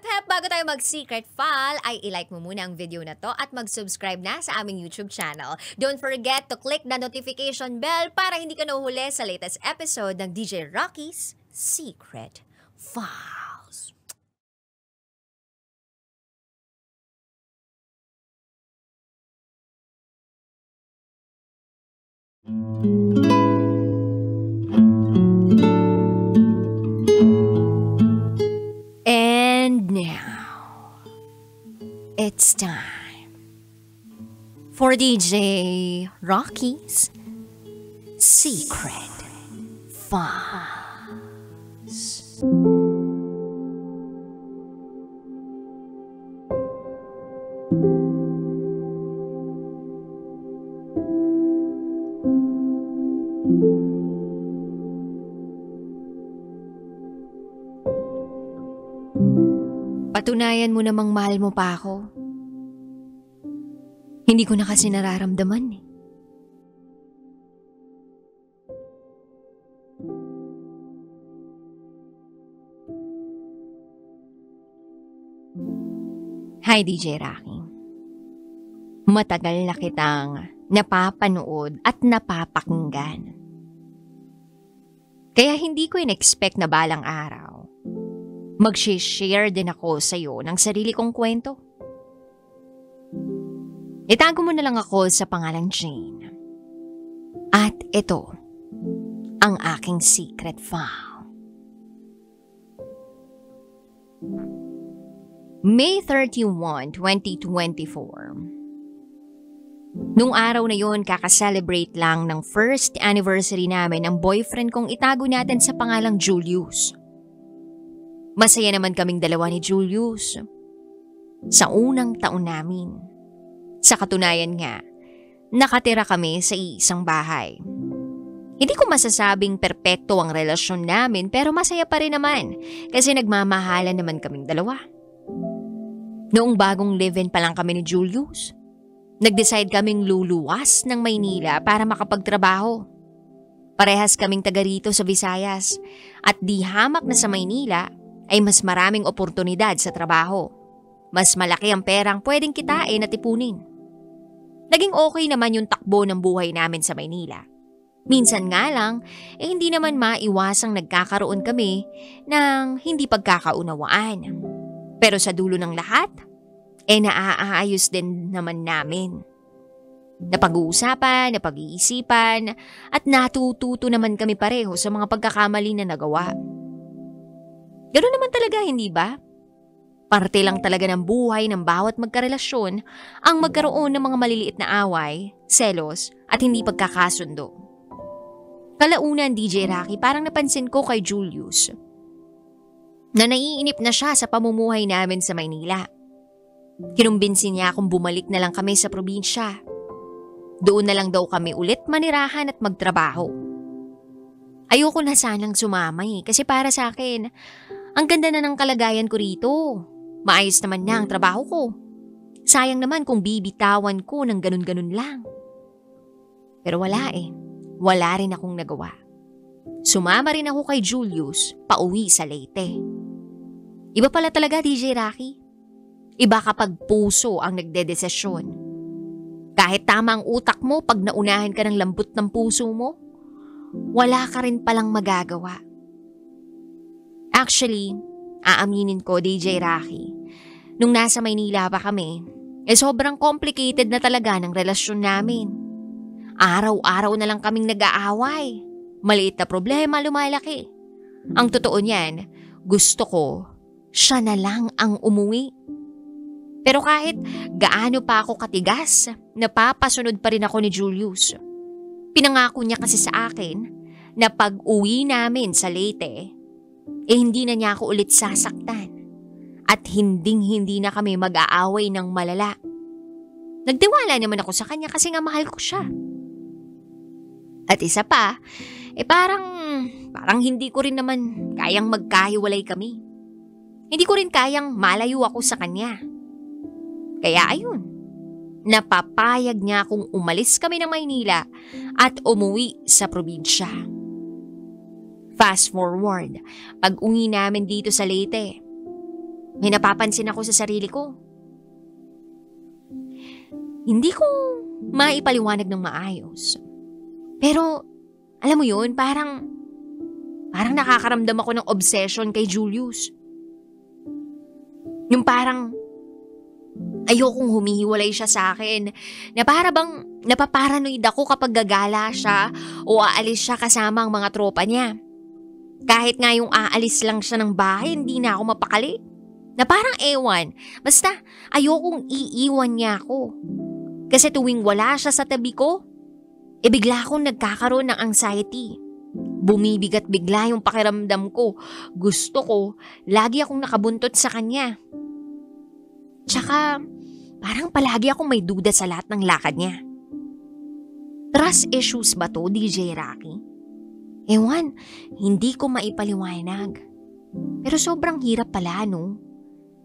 Hep, bago tayo mag-secret file, ay ilike mo muna ang video na to at mag-subscribe na sa aming YouTube channel. Don't forget to click the notification bell para hindi ka nahuhuli sa latest episode ng DJ Rocky's Secret Files. And now, it's time for DJ Rocky's Secret Files. Patunayan mo namang mahal mo pa ako. Hindi ko na kasi nararamdaman eh. Hi DJ Rocky. Matagal na kitang napapanood at napapakinggan. Kaya hindi ko in-expect na balang araw mag-share din ako sa'yo ng sarili kong kwento. Itago mo na lang ako sa pangalang Jane. At ito, ang aking secret file. May 31, 2024. Nung araw na yon, kakaselebrate lang ng first anniversary namin ng boyfriend kong itago natin sa pangalang Julius. Masaya naman kaming dalawa ni Julius sa unang taon namin. Sa katunayan nga, nakatira kami sa isang bahay. Hindi ko masasabing perpekto ang relasyon namin pero masaya pa rin naman kasi nagmamahalan naman kaming dalawa. Noong bagong live-in pa lang kami ni Julius, nag-decide kaming luluwas ng Maynila para makapagtrabaho. Parehas kaming taga rito sa Visayas at di hamak na sa Maynila ay mas maraming oportunidad sa trabaho. Mas malaki ang perang pwedeng kitain at ipunin. Naging okay naman yung takbo ng buhay namin sa Maynila. Minsan nga lang, hindi naman maiwasang nagkakaroon kami ng hindi pagkakaunawaan. Pero sa dulo ng lahat, naaayos din naman namin. Napag-uusapan, napag-iisipan, at natututo naman kami pareho sa mga pagkakamali na nagawa. Ganoon naman talaga, hindi ba? Parte lang talaga ng buhay ng bawat magkarelasyon ang magkaroon ng mga maliliit na away, selos, at hindi pagkakasundo. Kalaunan, DJ Rocky, parang napansin ko kay Julius na naiinip na siya sa pamumuhay namin sa Maynila. Kinumbinsin niya akong bumalik na lang kami sa probinsya. Doon na lang daw kami ulit manirahan at magtrabaho. Ayoko na sanang sumama kasi para sa akin, ang ganda na ng kalagayan ko rito. Maayos naman na ang trabaho ko. Sayang naman kung bibitawan ko ng ganun-ganun lang. Pero wala Wala rin akong nagawa. Sumama rin ako kay Julius pauwi sa Leyte. Iba pala talaga, DJ Rocky. Iba kapag puso ang nagdedesisyon. Kahit tama ang utak mo pag naunahan ka ng lambot ng puso mo, wala ka rin palang magagawa. Actually, aaminin ko, DJ Rocky, nung nasa Maynila pa kami, sobrang complicated na talaga ng relasyon namin. Araw-araw na lang kaming nag-aaway. Maliit na problema, lumalaki. Ang totoo niyan, gusto ko, siya na lang ang umuwi. Pero kahit gaano pa ako katigas, napapasunod pa rin ako ni Julius. Pinangako niya kasi sa akin na pag uwi namin sa Leyte, hindi na niya ako ulit sasaktan at hindi na kami mag-aaway ng malala. Nagtiwala naman ako sa kanya kasi nga mahal ko siya. At isa pa, parang hindi ko rin naman kayang magkahiwalay kami. Hindi ko rin kayang malayo ako sa kanya. Kaya ayun, napapayag niya akong umalis kami ng Maynila at umuwi sa probinsya. Fast forward, pag-uwi namin dito sa Leyte, may napapansin ako sa sarili ko. Hindi ko maipaliwanag ng maayos. Pero, alam mo yun, parang nakakaramdam ako ng obsession kay Julius. Yung parang ayokong humihiwalay siya sa akin. Na para bang napaparanoid ako kapag gagala siya o aalis siya kasama ang mga tropa niya. Kahit nga yung aalis lang siya ng bahay, hindi na ako mapakali. Na parang ewan, basta ayokong iiwan niya ako. Kasi tuwing wala siya sa tabi ko, bigla akong nagkakaroon ng anxiety. Bumibigat bigla yung pakiramdam ko. Gusto ko, lagi akong nakabuntot sa kanya. Tsaka, parang palagi akong may duda sa lahat ng lakad niya. Trust issues ba to, DJ Rocky? Ewan, hindi ko maipaliwanag. Pero sobrang hirap pala, no?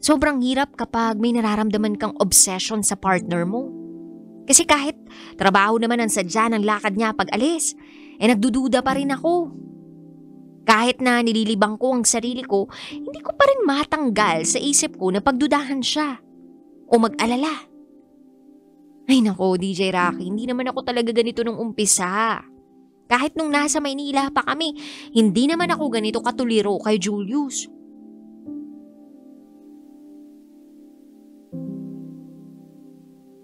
Sobrang hirap kapag may nararamdaman kang obsession sa partner mo. Kasi kahit trabaho naman ang sadya ng lakad niya pag alis, nagdududa pa rin ako. Kahit na nililibang ko ang sarili ko, hindi ko pa rin matanggal sa isip ko na pagdudahan siya o mag-alala. Ay nako, DJ Rocky, hindi naman ako talaga ganito nung umpisa. Kahit nung nasa Maynila pa kami, hindi naman ako ganito katuliro kay Julius.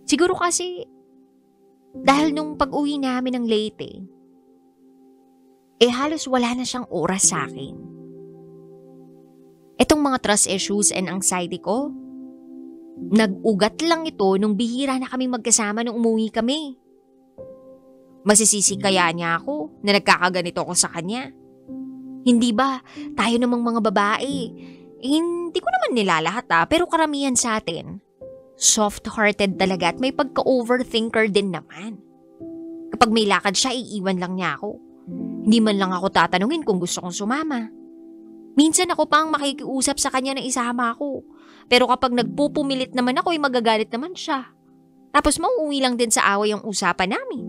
Siguro kasi, dahil nung pag-uwi namin ng Leyte, halos wala na siyang oras sa akin. Itong mga trust issues and anxiety ko, nag-ugat lang ito nung bihira na kaming magkasama nung umuwi kami. Masisisi kaya niya ako na nagkakaganito ako sa kanya? Hindi ba, tayo namang mga babae, hindi ko naman nilalahat pero karamihan sa atin, soft-hearted talaga at may pagka-overthinker din naman. Kapag may lakad siya, iiwan lang niya ako. Hindi man lang ako tatanungin kung gusto kong sumama. Minsan ako pang makikiusap sa kanya na isama ako. Pero kapag nagpupumilit naman ako, magagalit naman siya. Tapos mauuwi lang din sa away ang usapan namin.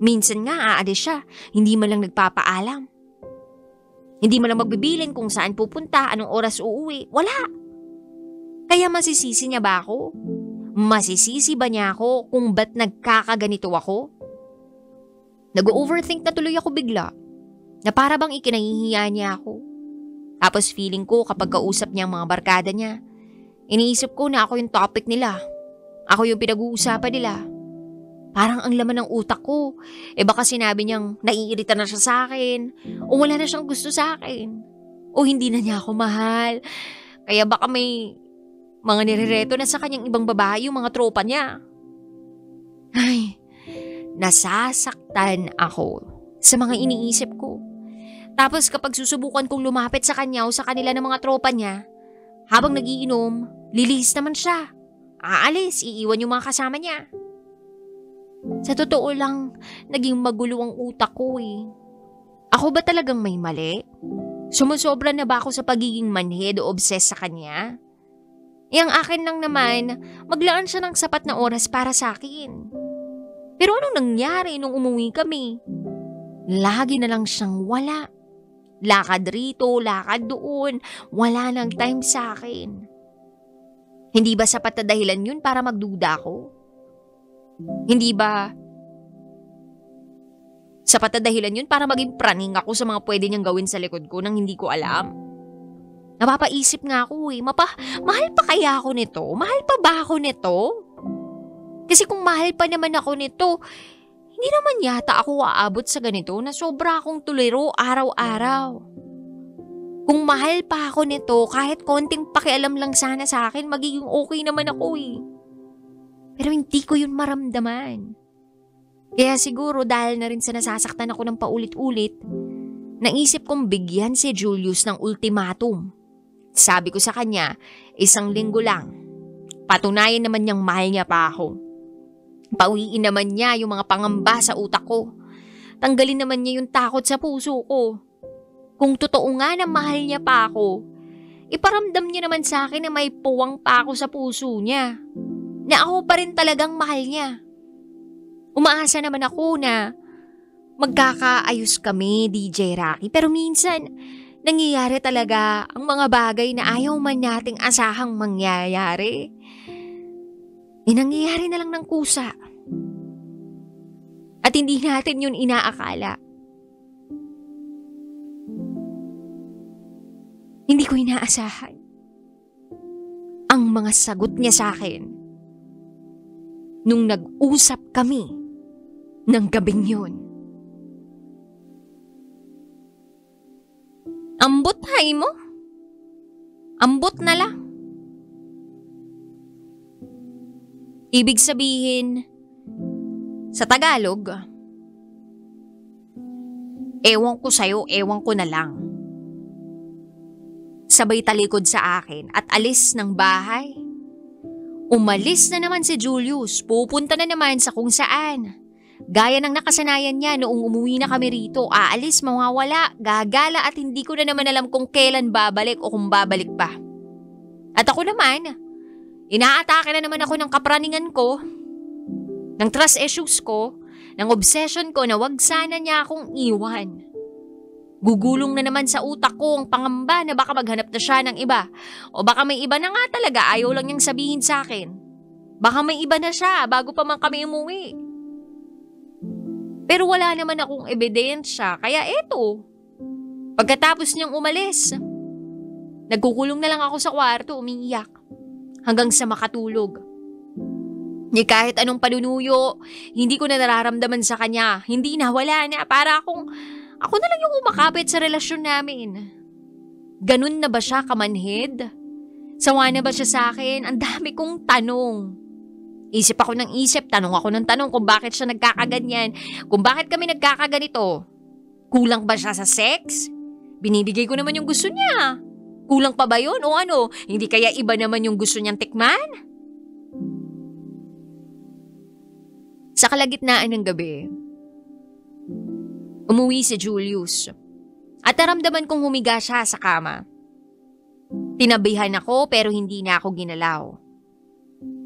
Minsan nga aalis siya, hindi man lang nagpapaalam. Hindi man lang magbibilin kung saan pupunta, anong oras uuwi. Wala. Kaya masisisi niya ba ako? Masisisi ba niya ako kung ba't nagkakaganito ako? Nag-overthink na tuloy ako bigla. Na para bang ikinahihiya niya ako. Tapos feeling ko kapag kausap niya ang mga barkada niya, iniisip ko na ako yung topic nila. Ako yung pinag-uusapan nila. Parang ang laman ng utak ko. Baka sinabi niyang naiirita na siya sa akin. O wala na siyang gusto sa akin. O hindi na niya ako mahal. Kaya baka may mga nirereto na sa kanyang ibang babae yung mga tropa niya. Ay, nasasaktan ako sa mga iniisip ko. Tapos kapag susubukan kong lumapit sa kanya o sa kanila ng mga tropa niya, habang nagiinom, lilihis naman siya. Aalis, iiwan yung mga kasama niya. Sa totoo lang, naging magulo ang utak ko Ako ba talagang may mali? Sumusobra na ba ako sa pagiging manhid o obsessed sa kanya? Ang akin lang naman, maglaan siya ng sapat na oras para sa akin. Pero anong nangyari nung umuwi kami? Lagi na lang siyang wala. Lakad rito, lakad doon, wala nang time sa akin. Hindi ba sapat na dahilan yun para magduda ako? Hindi ba sapat na dahilan yun para maging praning ako sa mga pwede niyang gawin sa likod ko nang hindi ko alam? Napapaisip nga ako mahal pa kaya ako nito? Mahal pa ba ako nito? Kasi kung mahal pa naman ako nito, hindi naman yata ako aabot sa ganito na sobra akong tuliro araw-araw. Kung mahal pa ako nito, kahit konting pakialam lang sana sa akin, magiging okay naman ako Pero hindi ko yun maramdaman. Kaya siguro dahil na rin sa nasasaktan ako ng paulit-ulit, naisip kong bigyan si Julius ng ultimatum. Sabi ko sa kanya, 1 linggo lang. Patunayan naman niyang mahal niya pa ako. Pauwiin naman niya yung mga pangamba sa utak ko. Tanggalin naman niya yung takot sa puso ko. Kung totoo nga na mahal niya pa ako, iparamdam niya naman sa akin na may puwang pa ako sa puso niya. Na ako pa rin talagang mahal niya. Umaasa naman ako na magkakaayos kami, DJ Rocky. Pero minsan, nangyayari talaga ang mga bagay na ayaw man nating asahang mangyayari. Nangyayari na lang ng kusa. At hindi natin yun inaakala. Hindi ko inaasahan ang mga sagot niya sa akin nung nag-usap kami ng gabing yun. Ambot hay mo? Ambot na lang. Ibig sabihin, sa Tagalog, ewan ko sa'yo, ewan ko na lang. Sabay talikod sa akin at alis ng bahay. Umalis na naman si Julius, pupunta na naman sa kung saan. Gaya ng nakasanayan niya noong umuwi na kami rito, aalis, mawawala, gagala at hindi ko na naman alam kung kailan babalik o kung babalik pa. At ako naman, inaatake na naman ako ng kapraningan ko, ng trust issues ko, ng obsession ko na wag sana niya akong iwan. Gugulong na naman sa utak ko ang pangamba na baka maghanap na siya ng iba. O baka may iba na nga talaga, ayaw lang niyang sabihin sa akin. Baka may iba na siya bago pa man kami umuwi. Pero wala naman akong ebidensya, kaya eto. Pagkatapos niyang umalis, nagkukulong na lang ako sa kwarto, umiiyak. Hanggang sa makatulog. Ni kahit anong panunuyo, hindi ko na nararamdaman sa kanya. Hindi na, wala na. Para ako na lang yung umakapit sa relasyon namin. Ganun na ba siya kamanhid? Sawa na ba siya sa akin? Ang dami kong tanong. Isip ako ng isip, tanong ako ng tanong kung bakit siya nagkakaganyan. Kung bakit kami nagkakaganito. Kulang ba siya sa sex? Binibigay ko naman yung gusto niya. Kulang pa ba yun o ano? Hindi kaya iba naman yung gusto niyang tikman? Sa kalagitnaan ng gabi, umuwi si Julius at naramdaman kong humiga siya sa kama. Tinabihan ako pero hindi na ako ginalaw.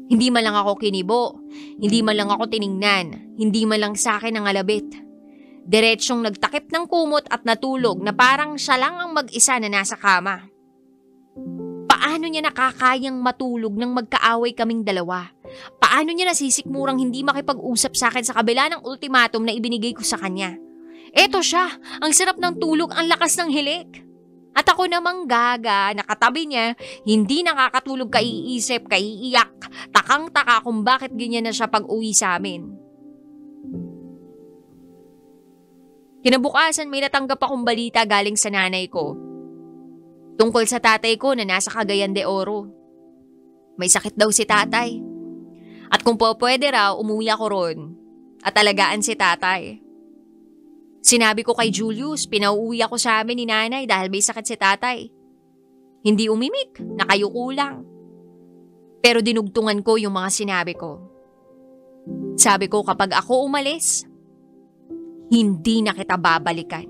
Hindi man lang ako kinibo, hindi man lang ako tiningnan, hindi man lang sa akin ang alabit. Diretsyong nagtakip ng kumot at natulog na parang siya lang ang mag-isa na nasa kama. Paano niya nakakayang matulog nang magkaaway kaming dalawa? Paano niya nasisikmurang hindi makipag-usap sa akin sa kabila ng ultimatum na ibinigay ko sa kanya? Eto siya, ang sarap ng tulog, ang lakas ng hilik. At ako namang gaga, nakatabi niya, hindi nakakatulog, kaiisip, kaiiyak, takang-taka kung bakit ganyan na siya pag-uwi sa amin. Kinabukasan may natanggap akong balita galing sa nanay ko. Tungkol sa tatay ko na nasa Cagayan de Oro. May sakit daw si tatay. At kung pwede raw, umuwi ako ron at alagaan si tatay. Sinabi ko kay Julius, pinauwi ako sa amin ni nanay dahil may sakit si tatay. Hindi umimik, nakayuko lang. Pero dinugtungan ko yung mga sinabi ko. Sabi ko kapag ako umalis, hindi na kita babalikan.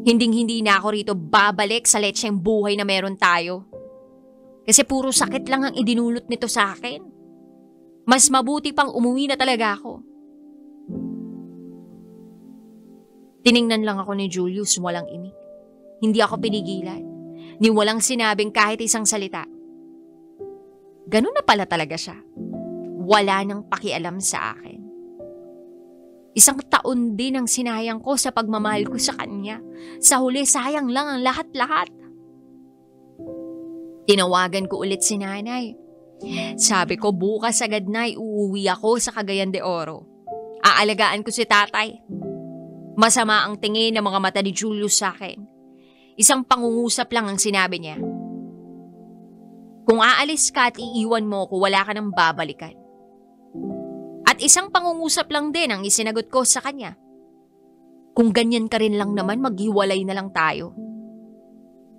Hinding-hindi na ako rito babalik sa letseng buhay na meron tayo. Kasi puro sakit lang ang idinulot nito sa akin. Mas mabuti pang umuwi na talaga ako. Tiningnan lang ako ni Julius, walang imik. Hindi ako pinigilan, ni walang sinabing kahit isang salita. Ganun na pala talaga siya. Wala nang pakialam sa akin. 1 taon din ang sinayang ko sa pagmamahal ko sa kanya. Sa huli, sayang lang ang lahat-lahat. Tinawagan ko ulit si nanay. Sabi ko bukas agad na uuwi ako sa Cagayan de Oro. Aalagaan ko si tatay. Masama ang tingin ng mga mata ni Julius sa akin. 1 pangungusap lang ang sinabi niya. Kung aalis ka at iiwan mo ko, wala ka nang babalikan. At 1 pangungusap lang din ang isinagot ko sa kanya. Kung ganyan ka rin lang naman, maghiwalay na lang tayo.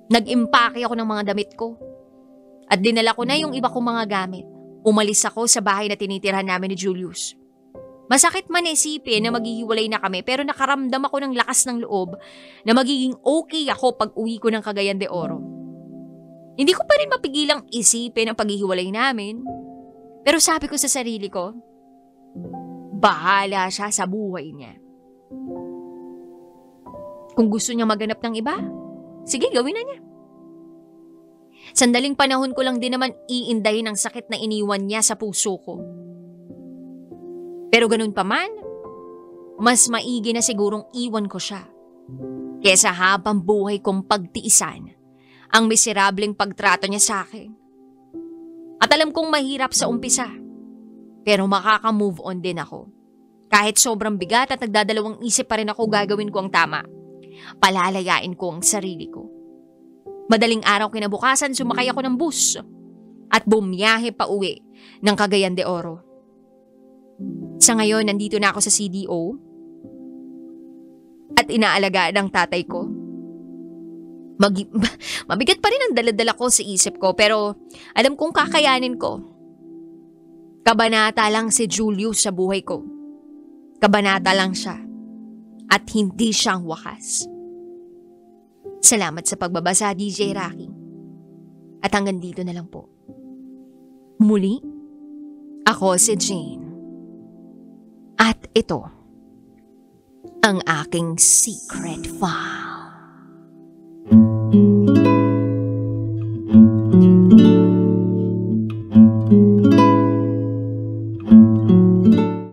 Nag-impake ako ng mga damit ko. At dinala ko na yung iba kong mga gamit. Umalis ako sa bahay na tinitirhan namin ni Julius. Masakit man isipin na maghihiwalay na kami pero nakaramdam ako ng lakas ng loob na magiging okay ako pag uwi ko ng Cagayan de Oro. Hindi ko pa rin mapigilang isipin ang paghihiwalay namin. Pero sabi ko sa sarili ko, bahala siya sa buhay niya. Kung gusto niya maganap ng iba, sige gawin na niya. Sandaling panahon ko lang din naman iindahin ang sakit na iniwan niya sa puso ko. Pero ganun pa man, mas maigi na sigurong iwan ko siya kesa habang buhay kong pagtiisan ang miserableng pagtrato niya sa akin. At alam kong mahirap sa umpisa, pero makaka-move on din ako. Kahit sobrang bigat at nagdadalawang isip pa rin ako gagawin ko ang tama, palalayain ko ang sarili ko. Madaling araw kinabukasan sumakay ako ng bus at bumiyahe pa uwi ng Cagayan de Oro. Sa ngayon, nandito na ako sa CDO at inaalagaan ng tatay ko. Mabigat pa rin ang daladala ko sa isip ko pero alam kong kakayanin ko. Kabanata lang si Julius sa buhay ko. Kabanata lang siya at hindi siyang wakas. Salamat sa pagbabasa, DJ Rocky. At hanggang dito na lang po. Muli, ako si Jane. At ito, ang aking secret file.